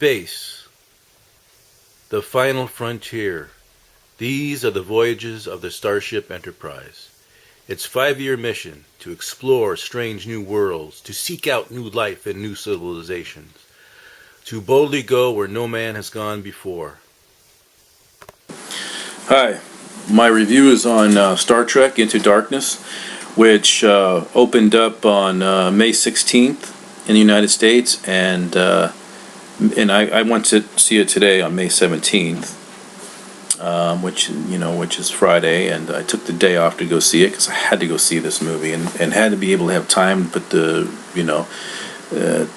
Space, the final frontier. These are the voyages of the Starship Enterprise. Its 5-year mission to explore strange new worlds, to seek out new life and new civilizations, to boldly go where no man has gone before. Hi, my review is on Star Trek Into Darkness, which opened up on May 16th in the United States, and I went to see it today on May 17th, which is Friday, and I took the day off to go see it because I had to go see this movie and had to be able to have time to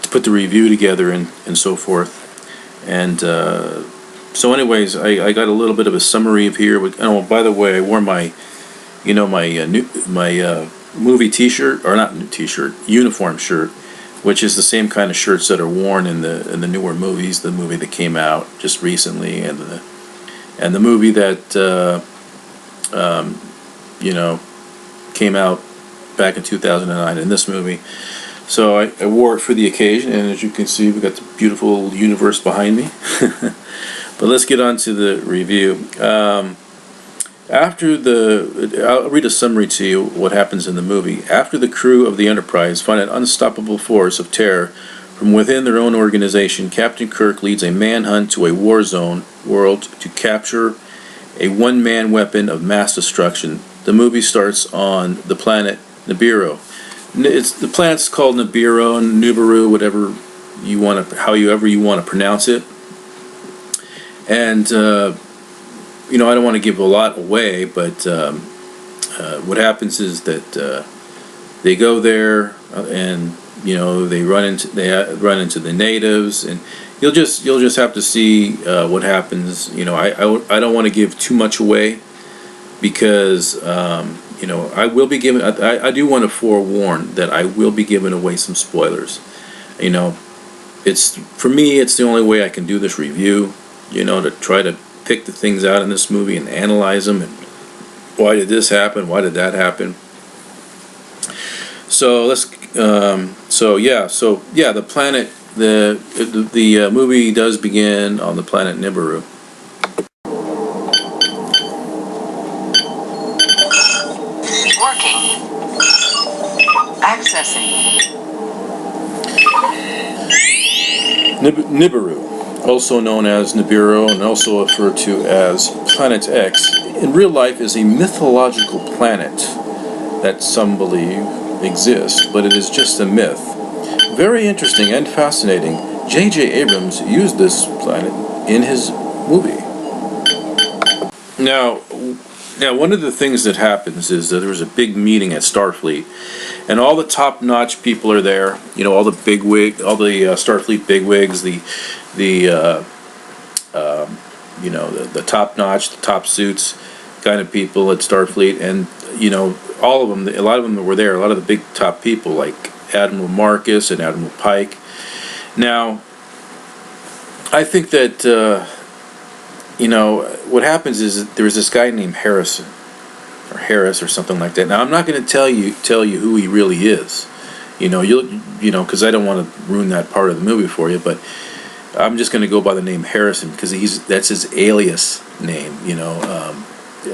put the review together and so forth. And so anyways, I got a little bit of a summary of here. Oh, by the way, I wore my movie T-shirt, or not T-shirt, uniform shirt, which is the same kind of shirts that are worn in the newer movies. The movie that came out just recently, and the movie that came out back in 2009. In this movie, so I wore it for the occasion, and as you can see, we got the beautiful universe behind me. But let's get on to the review. I'll read a summary to you what happens in the movie. After the crew of the Enterprise find an unstoppable force of terror from within their own organization, Captain Kirk leads a manhunt to a war zone world to capture a one-man weapon of mass destruction. The movie starts on the planet Nibiru. The planet's called Nibiru, Nibiru, whatever you want to, however you want to pronounce it. And I don't want to give a lot away, but what happens is that they go there, and they run into the natives, and you'll just have to see what happens. I don't want to give too much away because I will be giving. I do want to forewarn that I will be giving away some spoilers. It's for me. It's the only way I can do this review. To try to pick the things out in this movie and analyze them, and why did this happen? Why did that happen? So let's. The planet. The movie does begin on the planet Nibiru. Working. Accessing. Nibiru, also known as Nibiru and also referred to as Planet X, in real life is a mythological planet that some believe exists, but it is just a myth. Very interesting and fascinating. J.J. Abrams used this planet in his movie. Now, one of the things that happens is that there was a big meeting at Starfleet, and all the top-notch people are there. All the Starfleet bigwigs, the top-notch, the top suits kind of people at Starfleet, and all of them. A lot of them were there. A lot of the big top people, like Admiral Marcus and Admiral Pike. Now, I think that what happens is that there's this guy named Harris or something like that. Now, I'm not going to tell you who he really is. Because I don't want to ruin that part of the movie for you, but I'm just going to go by the name Harrison because that's his alias name,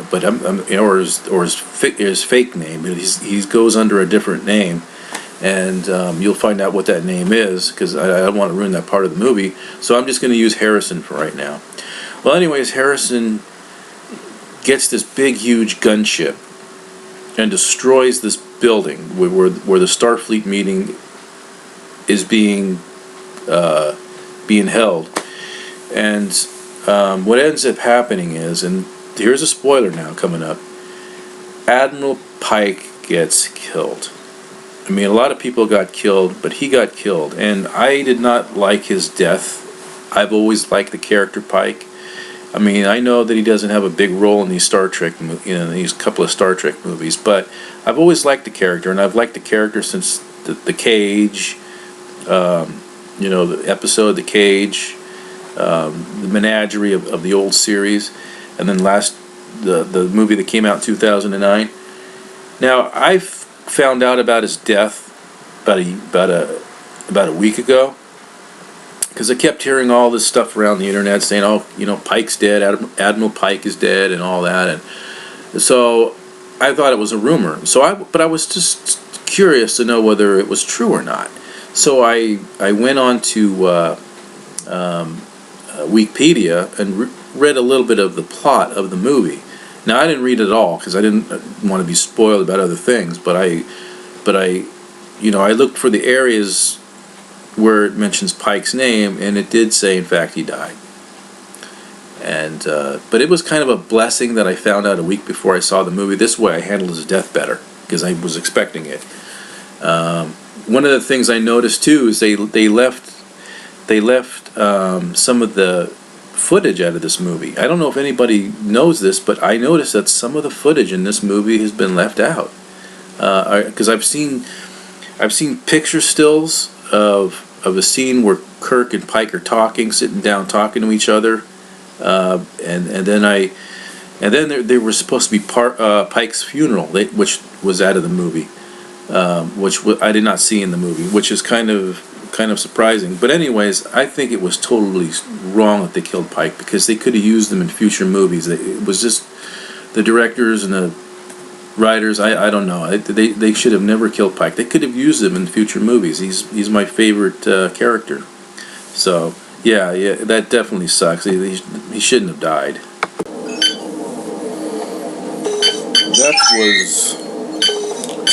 but or his fake name. He goes under a different name, and you'll find out what that name is because I don't want to ruin that part of the movie. So I'm just going to use Harrison for right now. Well, anyways, Harrison gets this big, huge gunship and destroys this building where the Starfleet meeting is being held. And what ends up happening is, and here's a spoiler now coming up, Admiral Pike gets killed. I mean, a lot of people got killed, but he got killed. And I did not like his death. I've always liked the character Pike. I mean, I know that he doesn't have a big role in these these couple of Star Trek movies, but I've always liked the character, and I've liked the character since the Cage, the episode The Cage, the Menagerie of the old series, and then the movie that came out in 2009. Now, I found out about his death about a week ago, because I kept hearing all this stuff around the internet saying, oh, you know, Pike's dead, Admiral Pike is dead, and all that, and so I thought it was a rumor. But I was just curious to know whether it was true or not. So I went on to Wikipedia and read a little bit of the plot of the movie. Now I didn't read it all because I didn't want to be spoiled about other things, but I looked for the areas where it mentions Pike's name, and it did say, in fact, he died. And but it was kind of a blessing that I found out a week before I saw the movie. This way, I handled his death better because I was expecting it. One of the things I noticed too is they left some of the footage out of this movie. I don't know if anybody knows this, but I noticed that some of the footage in this movie has been left out. Because I've seen picture stills of a scene where Kirk and Pike are talking, sitting down talking to each other, and then there was supposed to be Pike's funeral, which was out of the movie, which I did not see in the movie, which is kind of surprising. But anyways, I think it was totally wrong that they killed Pike, because they could have used him in future movies. It was just the directors and the writers, I don't know. They should have never killed Pike. They could have used him in future movies. He's my favorite character. So yeah, that definitely sucks. He shouldn't have died. That was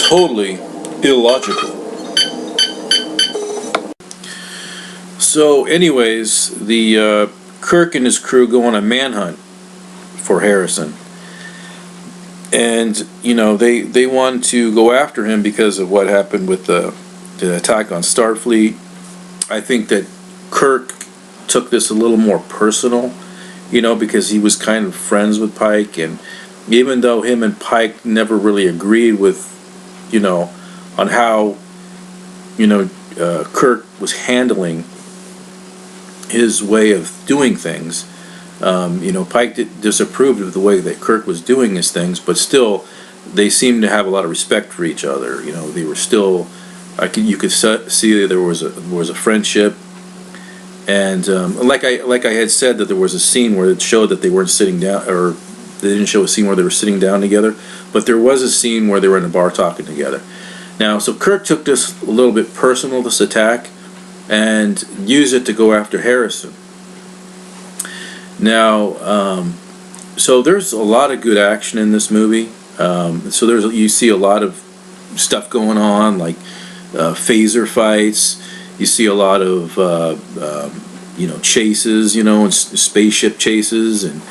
totally illogical. So anyways, the Kirk and his crew go on a manhunt for Harrison. And, you know, they want to go after him because of what happened with the attack on Starfleet. I think that Kirk took this a little more personal, you know, because he was kind of friends with Pike. And even though him and Pike never really agreed with, you know, on how, you know, Kirk was handling his way of doing things, you know, Pike disapproved of the way that Kirk was doing his things, but still, they seemed to have a lot of respect for each other. You know, they were still, you could see that there was a friendship, and like I had said, that there was a scene where it showed that they weren't sitting down, or they didn't show a scene where they were sitting down together, but there was a scene where they were in a bar talking together. Now, so Kirk took this a little bit personal, this attack, and used it to go after Harrison. Now, so there's a lot of good action in this movie. So you see a lot of stuff going on, like phaser fights. You see a lot of you know, chases, you know, and spaceship chases, and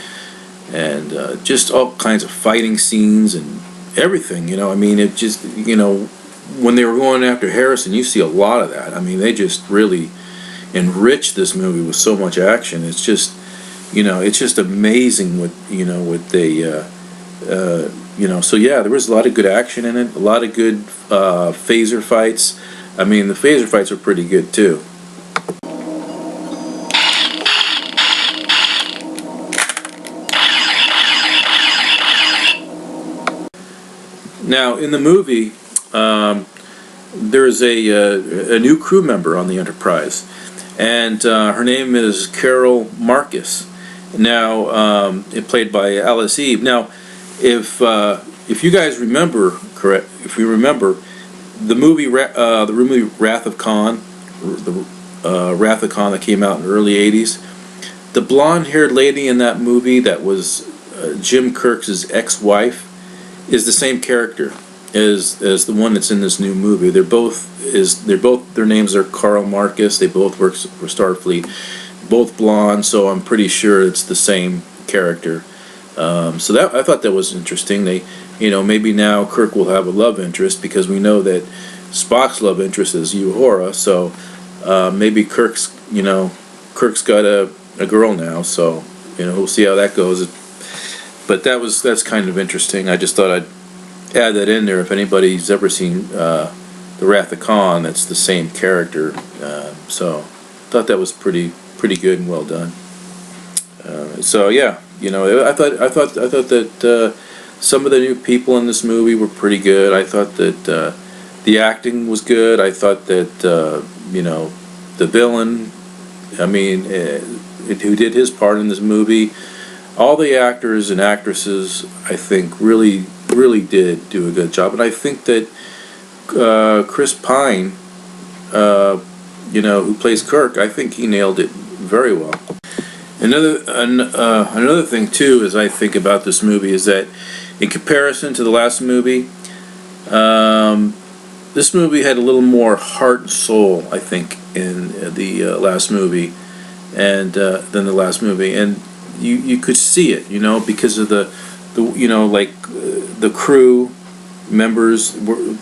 just all kinds of fighting scenes and everything. You know, I mean, it just, you know, when they were going after Harrison, you see a lot of that. I mean, they just really enriched this movie with so much action. It's just, you know, it's just amazing what they, you know, so yeah, there was a lot of good action in it, a lot of good phaser fights. I mean, the phaser fights are pretty good too. Now, in the movie, there's a new crew member on the Enterprise, and her name is Carol Marcus. Now, played by Alice Eve. Now, if you guys remember, if you remember, the movie Wrath of Khan, Wrath of Khan that came out in the early '80s, the blonde-haired lady in that movie that was Jim Kirk's ex-wife is the same character as the one that's in this new movie. Their names are Carl Marcus. They both work for Starfleet, both blonde. So I'm pretty sure it's the same character. So that, I thought that was interesting. They, you know, maybe now Kirk will have a love interest, because we know that Spock's love interest is Uhura. So maybe Kirk's got a girl now. So, you know, we'll see how that goes. But that's kind of interesting. I just thought I'd add that in there. If anybody's ever seen the Wrath of Khan, that's the same character. So thought that was pretty good and well done. So yeah, you know, I thought that some of the new people in this movie were pretty good. I thought that the acting was good. I thought that you know, the villain I mean, who did his part in this movie. All the actors and actresses, I think, really did do a good job. And I think that Chris Pine, who plays Kirk, I think he nailed it very well. Another thing too, as I think about this movie, is that in comparison to the last movie, this movie had a little more heart and soul, I think, in the last movie, and than the last movie, and you could see it, because of the crew members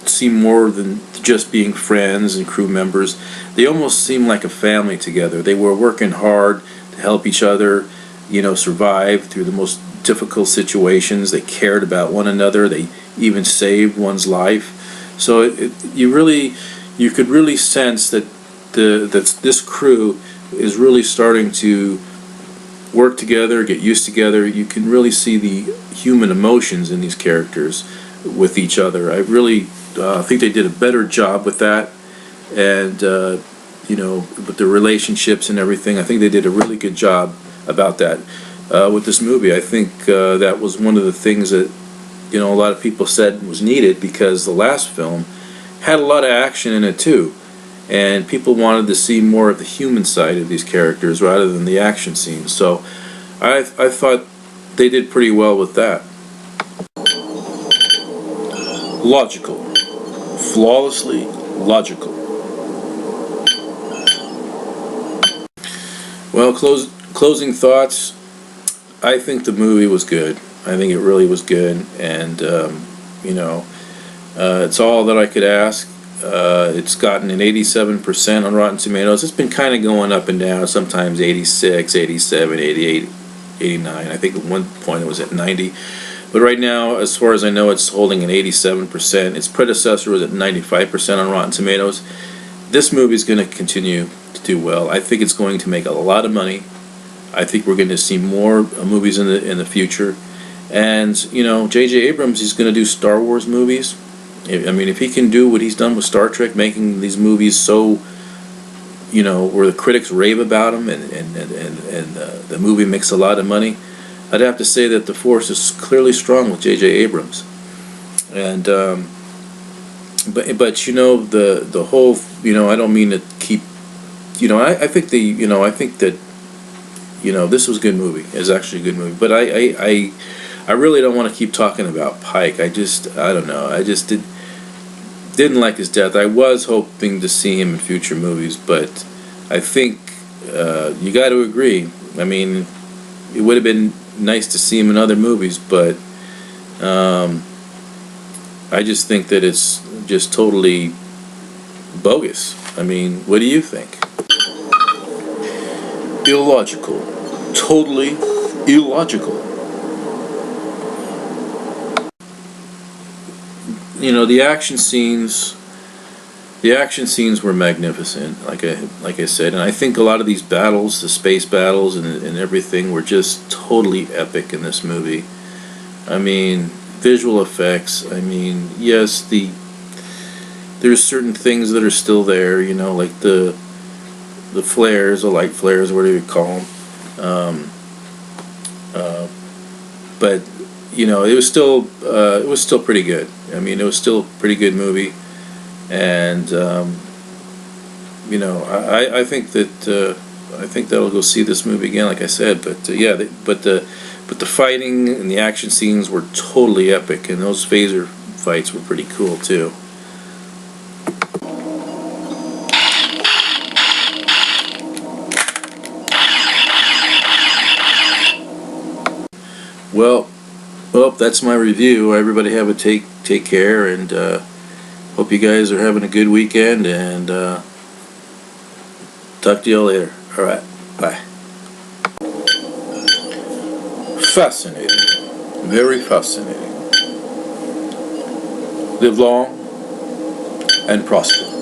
seem more than just being friends and crew members. They almost seemed like a family together. They were working hard to help each other, survive through the most difficult situations. They cared about one another. They even saved one's life. So you could really sense that this crew is really starting to work together, get used together. You can really see the human emotions in these characters with each other. I really think they did a better job with that, and with the relationships and everything. I think they did a really good job about that with this movie. I think that was one of the things that a lot of people said was needed, because the last film had a lot of action in it too, and people wanted to see more of the human side of these characters rather than the action scenes. So I thought they did pretty well with that. Logical. Flawlessly logical. Well, closing thoughts. I think the movie was good. I think it really was good, and it's all that I could ask. It's gotten an 87% on Rotten Tomatoes. It's been kind of going up and down, sometimes 86, 87, 88, 89. I think at one point it was at 90. But right now, as far as I know, it's holding an 87%. Its predecessor was at 95% on Rotten Tomatoes. This movie is going to continue to do well. I think it's going to make a lot of money. I think we're going to see more movies in the future. And, J.J. Abrams is going to do Star Wars movies. I mean, if he can do what he's done with Star Trek, making these movies so, where the critics rave about them, and the movie makes a lot of money, I'd have to say that the force is clearly strong with J.J. Abrams. And but the whole, I don't mean to keep, I think that this was a good movie. It's actually a good movie. But I really don't want to keep talking about Pike. I don't know. I just didn't like his death. I was hoping to see him in future movies, but I think you got to agree. I mean, it would have been nice to see him in other movies, but I just think that it's just totally bogus. I mean, what do you think? Illogical. Totally illogical. The action scenes were magnificent, like I said, and I think a lot of these battles, the space battles and everything, were just totally epic in this movie. I mean, visual effects. I mean, yes, there's certain things that are still there, like the flares, the light flares, whatever you call them. But it was still pretty good. I mean, it was still a pretty good movie, and I think that I'll go see this movie again, like I said. But but the fighting and the action scenes were totally epic, and those phaser fights were pretty cool too. Well, that's my review. Everybody have a take care, and hope you guys are having a good weekend, and talk to y'all later. Alright, bye. Fascinating. Very fascinating. Live long and prosper.